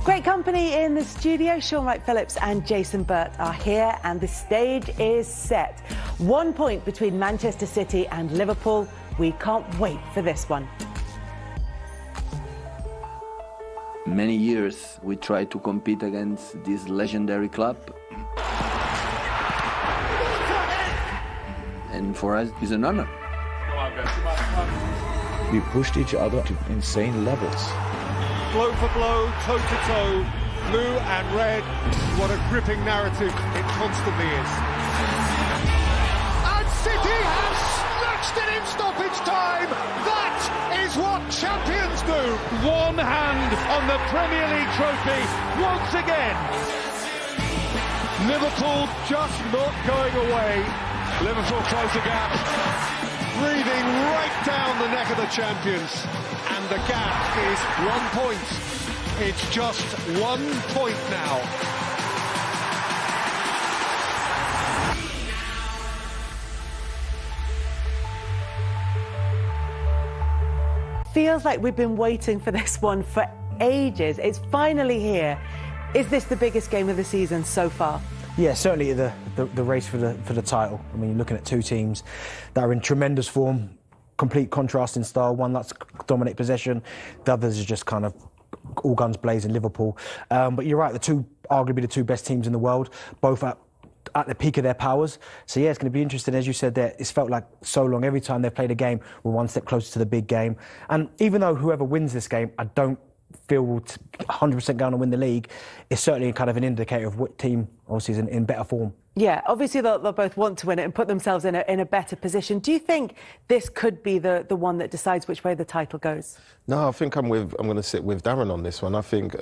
Great company in the studio. Sean Wright-Phillips and Jason Burt are here, and the stage is set. 1 point between Manchester City and Liverpool. We can't wait for this one. Many years we tried to compete against this legendary club. And for us, it's an honor. We pushed each other to insane levels. Blow for blow, toe-to-toe, blue and red. What a gripping narrative it constantly is. And City have snatched it in stoppage time. That is what champions do. One hand on the Premier League trophy once again. Liverpool just not going away. Liverpool close the gap. Breathing right down the neck of the champions. And the gap is 1 point. It's just 1 point now. Feels like we've been waiting for this one for ages. It's finally here. Is this the biggest game of the season so far? Yeah, certainly the race for the title. I mean, you're looking at two teams that are in tremendous form, complete contrast in style. One that's dominate possession, the others are just kind of all guns blazing, Liverpool. But you're right, arguably the two best teams in the world, both at the peak of their powers. So yeah, it's going to be interesting. As you said there, it's felt like so long. Every time they've played a game, we're one step closer to the big game. And even though whoever wins this game, I don't feel will 100% go on and win the league, it's certainly kind of an indicator of what team obviously is in better form. Yeah, obviously they'll both want to win it and put themselves in a better position. Do you think this could be the one that decides which way the title goes? No, I think I'm going to sit with Darren on this one. I think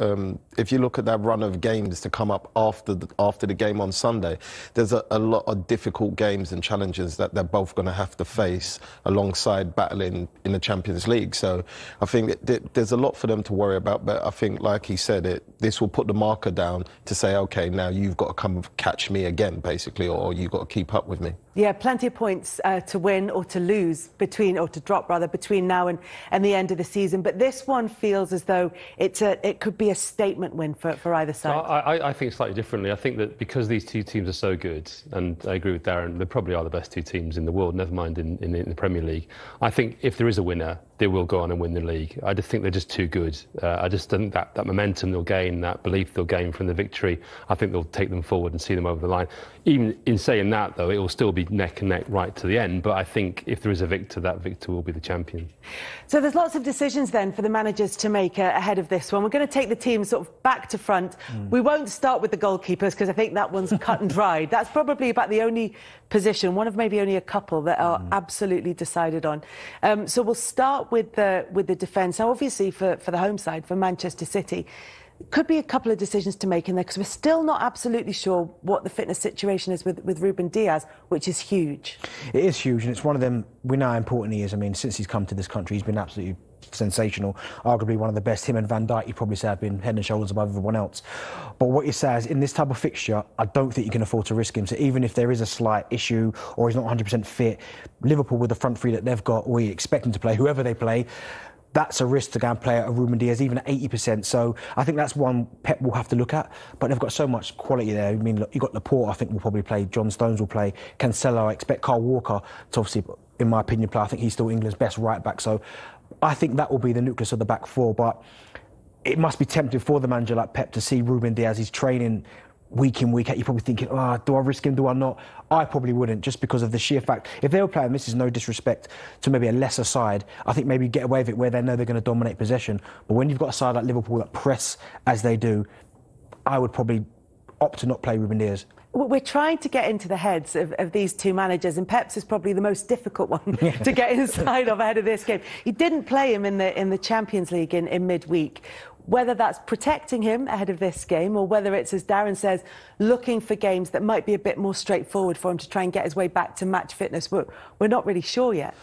if you look at that run of games to come up after the game on Sunday, there's a lot of difficult games and challenges that they're both going to have to face alongside battling in the Champions League. So I think there's a lot for them to worry about. But I think, like he said, this will put the marker down to say, OK, now you've got to come catch me again, basically, or you've got to keep up with me. Yeah, plenty of points to win or to lose or to drop between now and the end of the season. But this one feels as though it could be a statement win for either side. So I think slightly differently. I think that because these two teams are so good, and I agree with Darren, they probably are the best two teams in the world, never mind in the Premier League. I think if there is a winner, they will go on and win the league. I just think they're just too good. I just think that momentum they'll gain, that belief they'll gain from the victory, I think they'll take them forward and see them over the line. Even in saying that, though, it will still be neck and neck right to the end. But I think if there is a victor, that victor will be the champion. So there's lots of decisions then for the managers to make ahead of this one. We're going to take the team sort of back to front. We won't start with the goalkeepers because I think that one's cut and dried. That's probably about the only position, one of maybe only a couple that are absolutely decided on. So we'll start with the defence. Now, obviously, for the home side, for Manchester City, could be a couple of decisions to make in there because we're still not absolutely sure what the fitness situation is with Ruben Diaz, which is huge. It is huge, and it's one of them. We know how important he is. I mean, since he's come to this country, he's been absolutely sensational, arguably one of the best. Him and Van Dijk, you probably say, have been head and shoulders above everyone else. But what you say is, in this type of fixture, I don't think you can afford to risk him. So even if there is a slight issue or he's not 100% fit, Liverpool with the front three that they've got, we expect him to play, whoever they play, that's a risk to go and play at a Ruben Diaz, even at 80%. So I think that's one Pep will have to look at. But they've got so much quality there. I mean, look, you've got Laporte, I think will probably play. John Stones will play. Cancelo, I expect Kyle Walker to obviously, in my opinion, play. I think he's still England's best right back. So I think that will be the nucleus of the back four. But it must be tempting for the manager like Pep to see Ruben Diaz. He's training week in, week out. You're probably thinking, do I risk him, do I not? I probably wouldn't, just because of the sheer fact. If they were playing, this is no disrespect to maybe a lesser side, I think maybe get away with it where they know they're going to dominate possession. But when you've got a side like Liverpool that press as they do, I would probably opt to not play Ruben Diaz. We're trying to get into the heads of these two managers, and Pep's is probably the most difficult one to get inside of ahead of this game. He didn't play him in the Champions League in midweek. Whether that's protecting him ahead of this game or whether it's, as Darren says, looking for games that might be a bit more straightforward for him to try and get his way back to match fitness, we're not really sure yet.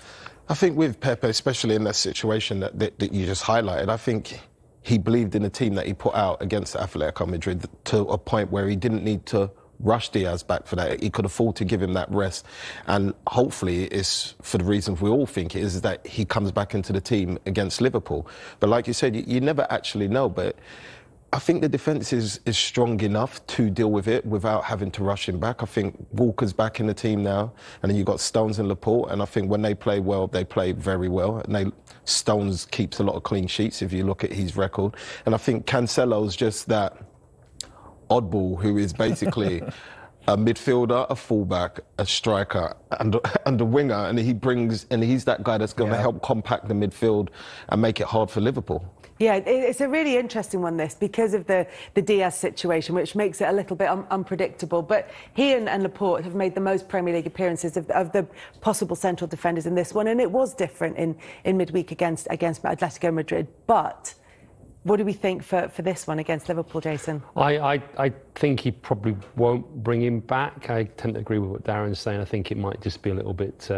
I think with Pepe, especially in that situation that you just highlighted, I think he believed in the team that he put out against Atletico Madrid to a point where he didn't need to rush Diaz back for that. He could afford to give him that rest, and hopefully it's for the reasons we all think it is that he comes back into the team against Liverpool. But like you said, you never actually know. But I think the defence is strong enough to deal with it without having to rush him back. I think Walker's back in the team now, and then you've got Stones and Laporte, and I think when they play well, they play very well. And Stones keeps a lot of clean sheets if you look at his record. And I think Cancelo's just that oddball who is basically a midfielder, a fullback, a striker, and a winger, and he's that guy that's going to help compact the midfield and make it hard for Liverpool. Yeah, it's a really interesting one, this, because of the Diaz situation, which makes it a little bit unpredictable. But he and Laporte have made the most Premier League appearances of the possible central defenders in this one, and it was different in midweek against Atletico Madrid. But what do we think for this one against Liverpool, Jason? I think he probably won't bring him back. I tend to agree with what Darren's saying. I think it might just be a little bit,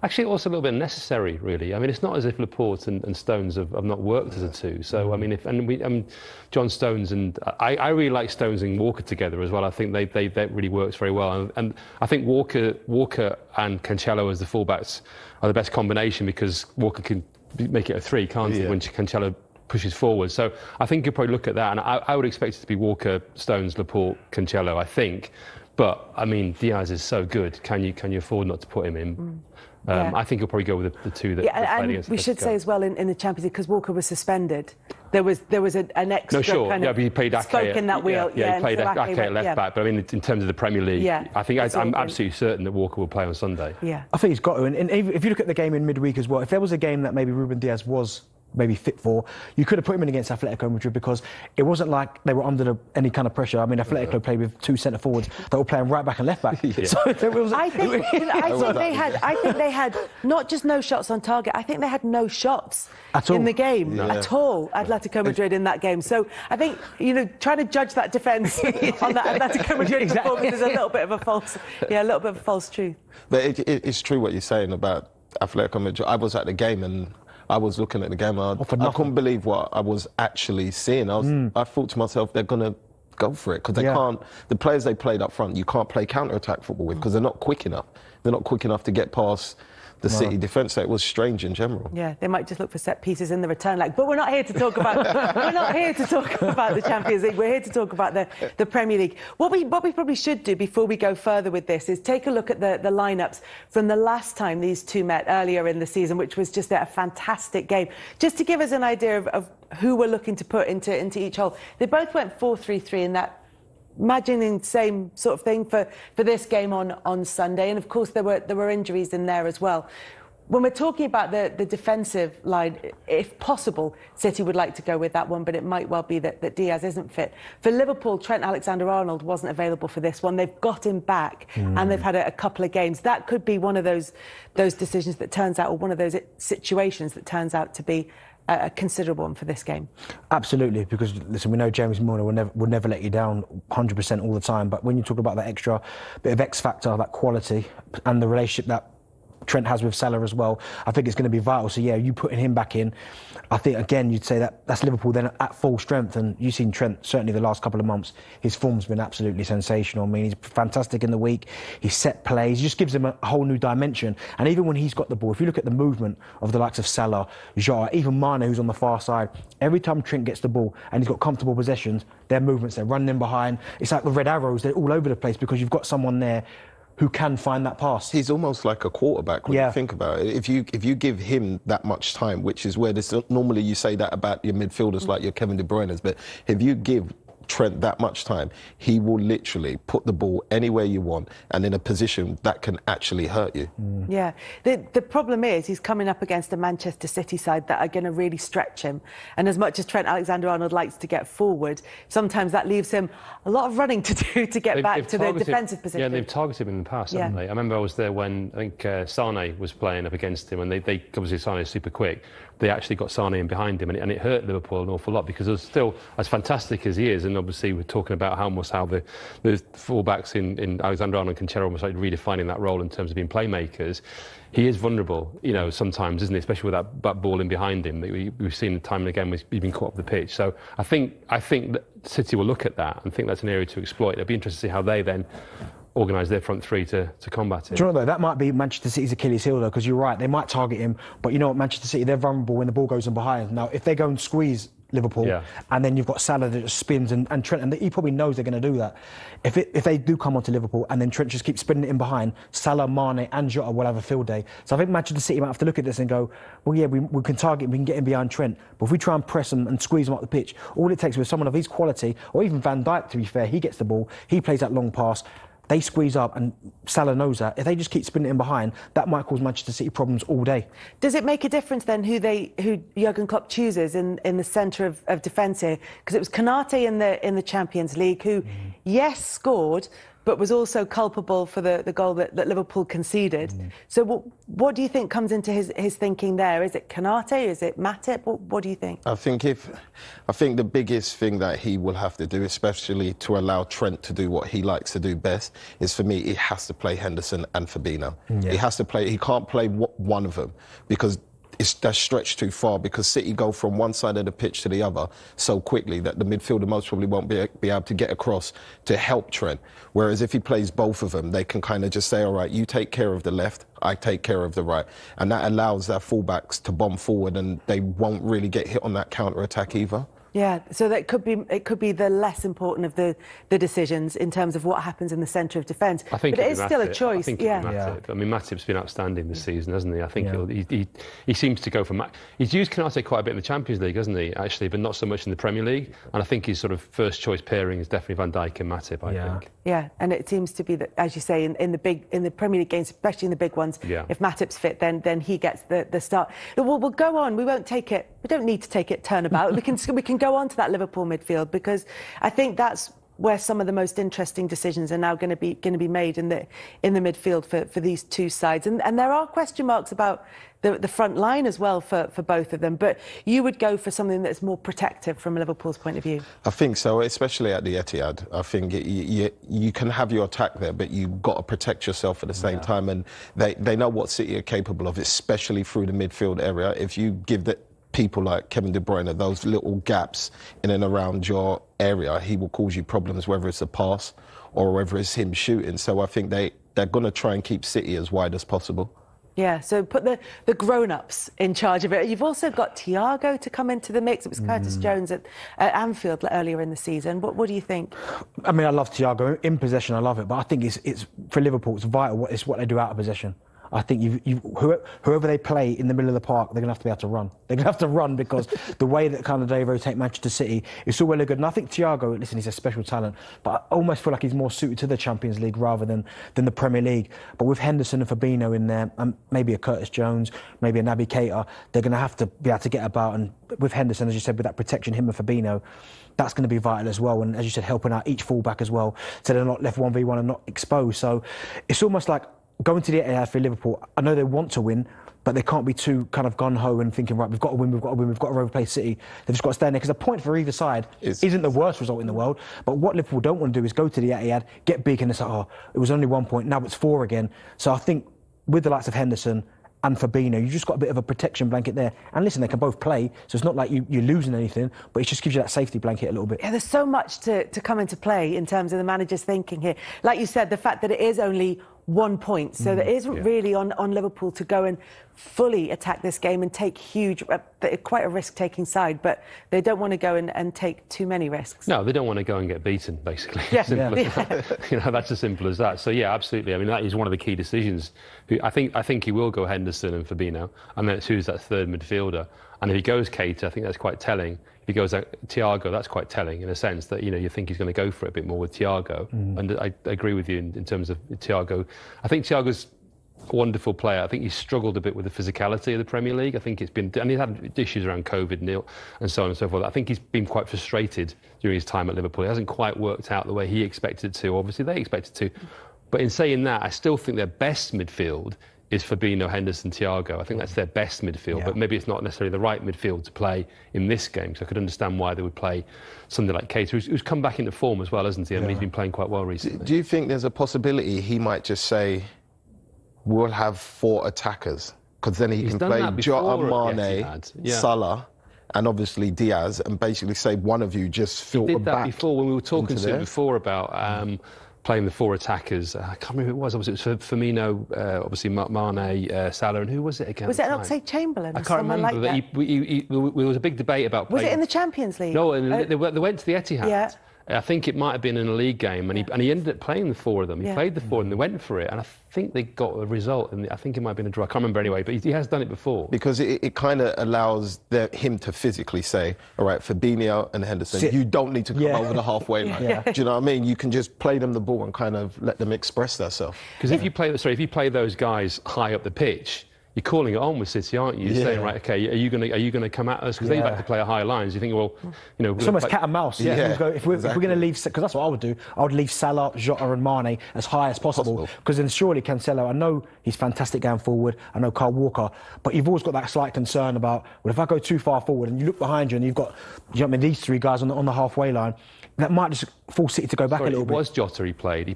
actually also a little bit necessary, really. I mean, it's not as if Laporte and Stones have not worked as a two. So, I mean, John Stones and I really like Stones and Walker together as well. I think that really works very well. And I think Walker and Cancelo as the fullbacks are the best combination, because Walker can make it a three, can't he, when Cancelo pushes forward. So I think you'll probably look at that, and I would expect it to be Walker, Stones, Laporte, Cancelo, I think. But I mean, Diaz is so good. Can you afford not to put him in? I think you'll probably go with the two that played against. We should say as well in the Champions League, because Walker was suspended, there was an extra kind of he played spoke in that wheel. He played Ake at left back. But I mean, in terms of the Premier League, I think I'm absolutely certain that Walker will play on Sunday. Yeah, I think he's got to. And if you look at the game in midweek as well, if there was a game that maybe Ruben Diaz was maybe fit for, you could have put him in against Atletico Madrid, because it wasn't like they were under any kind of pressure. I mean, Atletico played with two centre forwards that were playing right back and left back. So I think they had not just no shots on target. I think they had no shots in the game at all. Atletico Madrid in that game. So I think trying to judge that defence on that Atletico Madrid performance is a little bit of a false truth. But it's true what you're saying about Atletico Madrid. I was at the game and I was looking at the game. I couldn't believe what I was actually seeing. I thought to myself, they're going to go for it, because they can't. The players they played up front, you can't play counter-attack football with, because they're not quick enough. They're not quick enough to get past the City defence. So it was strange in general. Yeah, they might just look for set pieces in the return leg. But we're not here to talk about the Champions League. We're here to talk about the Premier League. What we probably should do before we go further with this is take a look at the lineups from the last time these two met earlier in the season, which was just a fantastic game. Just to give us an idea of who we're looking to put into each hole. They both went 4-3-3 in that. Imagining same sort of thing for this game on Sunday, and of course there were injuries in there as well. When we're talking about the defensive line, if possible, City would like to go with that one, but it might well be that Diaz isn't fit. For Liverpool, Trent Alexander-Arnold wasn't available for this one. They've got him back, and they've had a couple of games. That could be one of those decisions that turns out, or one of those situations that turns out to be a considerable one for this game. Absolutely, because listen, we know James Milner will never let you down 100% all the time, but when you talk about that extra bit of X factor, that quality, and the relationship that Trent has with Salah as well, I think it's going to be vital. So yeah, you putting him back in, I think again you'd say that's Liverpool then at full strength. And you've seen Trent certainly the last couple of months, his form's been absolutely sensational. I mean, he's fantastic in the week. He set plays, he just gives him a whole new dimension. And even when he's got the ball, if you look at the movement of the likes of Salah, Jota, even Mane, who's on the far side, every time Trent gets the ball and he's got comfortable possessions, their movements, they're running in behind. It's like the red arrows, they're all over the place, because you've got someone there who can find that pass. He's almost like a quarterback when you think about it. If you give him that much time, which is where normally you say that about your midfielders like your Kevin De Bruyne's, but if you give Trent that much time, he will literally put the ball anywhere you want and in a position that can actually hurt you. Yeah, the problem is he's coming up against a Manchester City side that are going to really stretch him, and as much as Trent Alexander-Arnold likes to get forward, sometimes that leaves him a lot of running to do to get back to the defensive position. Yeah, they've targeted him in the past, haven't they? I remember I was there when I think Sane was playing up against him, and they obviously Sane is super quick. They actually got Sane in behind him, and it hurt Liverpool an awful lot, because it was still, as fantastic as he is, and obviously we're talking about how the fullbacks in Alexander-Arnold and Cancelo almost like redefining that role in terms of being playmakers. He is vulnerable, sometimes, isn't he? Especially with that ball in behind him that we've seen time and again. He's been caught up the pitch. So I think that City will look at that and think that's an area to exploit. It'll be interesting to see how they then organise their front three to combat it. Do you know, though, that might be Manchester City's Achilles heel, though, because you're right, they might target him, but you know what, Manchester City, they're vulnerable when the ball goes in behind. Now, if they go and squeeze Liverpool, and then you've got Salah that just spins and Trent, and he probably knows they're going to do that. If they do come onto Liverpool and then Trent just keeps spinning it in behind, Salah, Mane and Jota will have a field day. So I think Manchester City might have to look at this and go, well, yeah, we can target, we can get in behind Trent, but if we try and press him and squeeze him up the pitch, all it takes with someone of his quality, or even Van Dijk, to be fair, he gets the ball, he plays that long pass, they squeeze up, and Salah knows that. If they just keep spinning in behind, that might cause Manchester City problems all day. Does it make a difference then who Jurgen Klopp chooses in the centre of defence here? Because it was Konate in the Champions League who, yes, scored, but was also culpable for the goal that Liverpool conceded. So what do you think comes into his thinking there? Is it Konate? Is it Matip? What do you think? I think the biggest thing that he will have to do, especially to allow Trent to do what he likes to do best, is for me, he has to play Henderson and Fabinho. He has to play. He can't play one of them because that's stretched too far, because City go from one side of the pitch to the other so quickly that the midfielder most probably won't be able to get across to help Trent. Whereas if he plays both of them, they can kind of just say, all right, you take care of the left, I take care of the right. And that allows their fullbacks to bomb forward and they won't really get hit on that counter-attack either. Yeah, so that could be the less important of the decisions in terms of what happens in the centre of defence. I think but it is still a choice. I think Matip. I mean, Matip's been outstanding this season, hasn't he? I think he seems to go for... He's used Konate quite a bit in the Champions League, hasn't he, actually, but not so much in the Premier League. And I think his sort of first choice pairing is definitely Van Dijk and Matip, I think. Yeah, and it seems to be that, as you say, in the Premier League games, especially in the big ones, if Matip's fit, then he gets the start. We'll go on. We won't take it. We don't need to take it turnabout. we can go on to that Liverpool midfield, because I think that's where some of the most interesting decisions are now going to be made in the midfield for these two sides, and there are question marks about the front line as well for both of them. But you would go for something that's more protective from Liverpool's point of view. I think so, especially at the Etihad. I think you can have your attack there, but you've got to protect yourself at the same time. And they know what City are capable of, especially through the midfield area. If you give people like Kevin De Bruyne those little gaps in and around your area, he will cause you problems, whether it's a pass or whether it's him shooting. So I think they're going to try and keep City as wide as possible. Yeah, so put the grown-ups in charge of it. You've also got Thiago to come into the mix. It was Curtis Jones at Anfield earlier in the season. What do you think? I mean, I love Thiago. In possession, I love it. But I think it's for Liverpool, it's vital. It's what they do out of possession. I think whoever they play in the middle of the park, they're going to have to be able to run. They're going to have to run, because the way that kind of they rotate Manchester City is so really good. And I think Thiago, listen, he's a special talent, but I almost feel like he's more suited to the Champions League rather than the Premier League. But with Henderson and Fabinho in there, and maybe a Curtis Jones, maybe a Naby Keita, they're going to have to be able to get about. And with Henderson, as you said, with that protection, him and Fabinho, that's going to be vital as well. And as you said, helping out each fullback as well, so they're not left 1v1 and not exposed. So it's almost like going to the Etihad for Liverpool. I know they want to win, but they can't be too kind of gun-ho and thinking, right, we've got to win, we've got to overplay City. They've just got to stand there, because a point for either side isn't the worst result in the world. But what Liverpool don't want to do is go to the Etihad, get big, and it's like, oh, it was only 1 point, now it's 4 again. So I think with the likes of Henderson and Fabinho, you just got a bit of a protection blanket there. And listen, they can both play, so it's not like you're losing anything, but it just gives you that safety blanket a little bit. Yeah, there's so much to come into play in terms of the manager's thinking here. Like you said, the fact that it is only 1 point, so there isn't really on Liverpool to go and fully attack this game and take quite a risk-taking side, but they don't want to go and take too many risks. No, they don't want to go and get beaten, basically. Yeah. You know, that's as simple as that. So yeah, absolutely. I mean, that is one of the key decisions. I think he will go Henderson and Fabinho, and then it's who's that third midfielder. And if he goes Keita, I think that's quite telling. If he goes Thiago, that's quite telling in a sense that, you know, you think he's going to go for it a bit more with Thiago. And I agree with you in terms of Thiago. I think Thiago's a wonderful player. I think he's struggled a bit with the physicality of the Premier League. I think it's been, and he's had issues around COVID and so on and so forth. I think he's been quite frustrated during his time at Liverpool. It hasn't quite worked out the way he expected to. Obviously, they expected to. But in saying that, I still think their best midfield is Fabinho, Henderson, Thiago. I think that's their best midfield, but maybe it's not necessarily the right midfield to play in this game. So I could understand why they would play somebody like Keita, who's come back into form as well, hasn't he? I mean, he's been playing quite well recently. Do you think there's a possibility he might just say, we'll have 4 attackers? Because then he can play Jota, Mane, Salah, and obviously Diaz, and basically say one of you just filter back. He did that before when we were talking to him before about playing the four attackers. I can't remember who it was. Obviously, it was Firmino, obviously Mane, Salah, and who was it again? Was it Oxlade-Chamberlain? I can't remember. Like but there was a big debate about playing. Was it in the Champions League? No, they went to the Etihad. Yeah. I think it might have been in a league game, and he ended up playing the four of them. He played the four, and they went for it, and I think they got a result. And I think it might have been a draw. I can't remember anyway, but he has done it before. Because it kind of allows him to physically say, all right, Fabinho and Henderson, you don't need to come over the halfway line. Do you know what I mean? You can just play them the ball and kind of let them express themselves. Because if you play those guys high up the pitch, you're calling it on with City, aren't you? You're saying, right, okay, are you going to come at us? Because they like to play at high lines. You think, well, it's almost cat and mouse. If we're going to leave, because that's what I would do. I would leave Salah, Jota, and Mane as high as possible. Because then surely Cancelo, I know he's fantastic going forward. I know Kyle Walker, but you've always got that slight concern about, well, if I go too far forward and you look behind you and you've got, these three guys on the halfway line, that might just force City to go back a little bit. It was Jota he played. He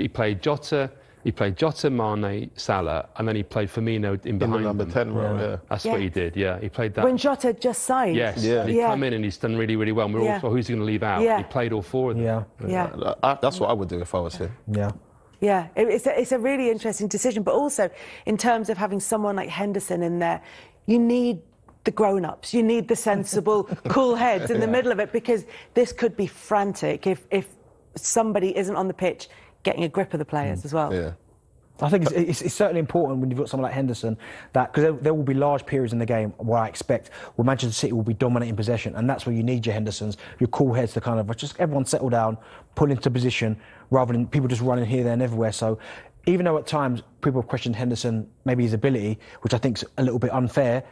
played Jota. He played Jota, Mane, Salah, and then he played Firmino in behind the number 10 role, That's what he did, He played that. When Jota just signed? Yes, and he's come in and he's done really, really well. And we're all, who's he going to leave out? He played all four of them. That's what I would do if I was him. Yeah, it's a really interesting decision. But also, in terms of having someone like Henderson in there, you need the grown-ups. You need the sensible, cool heads in the middle of it, because this could be frantic if somebody isn't on the pitch getting a grip of the players as well. Yeah. I think it's certainly important when you've got someone like Henderson, that because there will be large periods in the game where I expect where Manchester City will be dominating possession, and that's where you need your Hendersons, your cool heads to kind of just everyone settle down, pull into position, rather than people just running here, there and everywhere. So even though at times people have questioned Henderson, maybe his ability, which I think is a little bit unfair,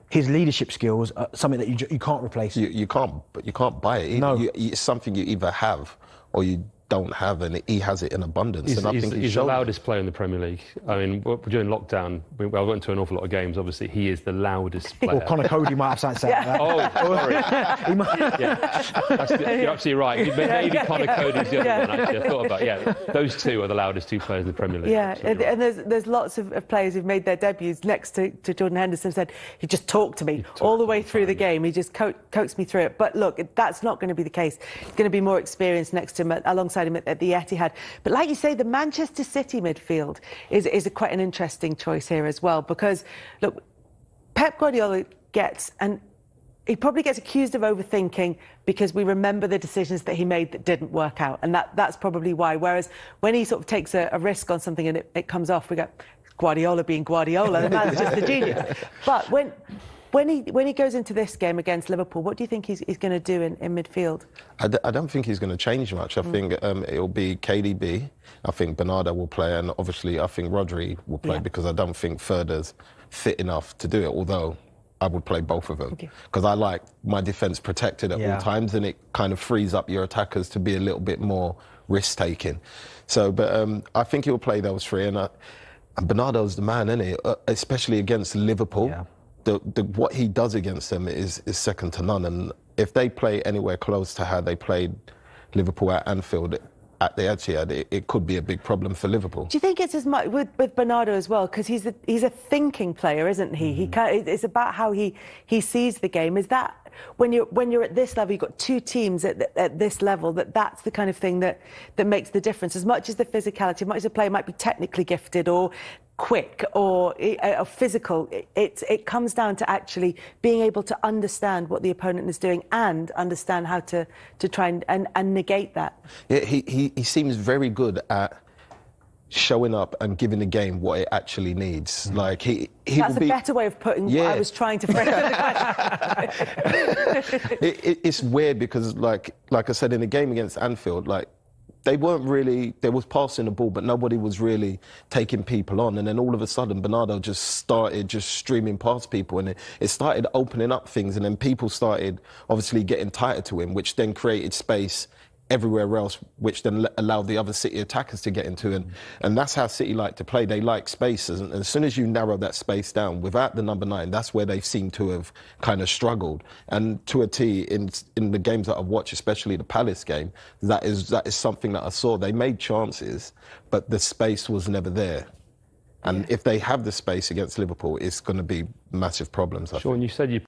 his leadership skills are something that you can't replace. You can't buy it. No. It's something you either have or you don't have, and he has it in abundance. And I think he's the loudest player in the Premier League. I mean, during lockdown, I went to an awful lot of games. Obviously, he is the loudest player. Or Connor Cody might have something to say about that. Oh, sorry. You're absolutely right. Maybe Connor Cody's the other one, actually. I thought about those two are the loudest two players in the Premier League. Yeah, and there's lots of players who've made their debuts next to Jordan Henderson, said, he just talked to me all the way through the game. He just coaxed me through it. But look, that's not going to be the case. He's going to be more experienced next to him, alongside him at the Etihad. But like you say, the Manchester City midfield is quite an interesting choice here as well, because look, Pep Guardiola he probably gets accused of overthinking because we remember the decisions that he made that didn't work out, and that's probably why. Whereas when he sort of takes a risk on something and it comes off, we go, Guardiola being Guardiola, the man's just a genius. But when he goes into this game against Liverpool, what do you think he's going to do in midfield? I don't think he's going to change much. I think it'll be KDB. I think Bernardo will play, and obviously I think Rodri will play, because I don't think Further's fit enough to do it, although I would play both of them, because I like my defence protected at all times, and it kind of frees up your attackers to be a little bit more risk-taking. So, but I think he'll play those three, and Bernardo's the man, isn't he? Especially against Liverpool. Yeah. What he does against them is second to none, and if they play anywhere close to how they played Liverpool at Anfield at the Etihad, it could be a big problem for Liverpool. Do you think it's as much with Bernardo as well, because he's a thinking player, isn't he? It's about how he sees the game. Is that when you're at this level, you've got two teams at this level, that's the kind of thing that makes the difference, as much as the physicality, as much as a player might be technically gifted or quick or physical, it comes down to actually being able to understand what the opponent is doing and understand how to try and negate that. Yeah, he seems very good at showing up and giving the game what it actually needs. Like that's a better way of putting what I was trying to phrase it. It's weird because like I said, in the game against Anfield, they was passing the ball, but nobody was really taking people on. And then all of a sudden, Bernardo just started streaming past people, and it started opening up things. And then people started obviously getting tighter to him, which then created space everywhere else, which then allowed the other City attackers to get into it. And that's how City like to play. They like spaces. And as soon as you narrow that space down, without the number 9, that's where they seem to have kind of struggled. And to a T, in the games that I've watched, especially the Palace game, that is something that I saw. They made chances, but the space was never there. And if they have the space against Liverpool, it's going to be massive problems. Sean, you said you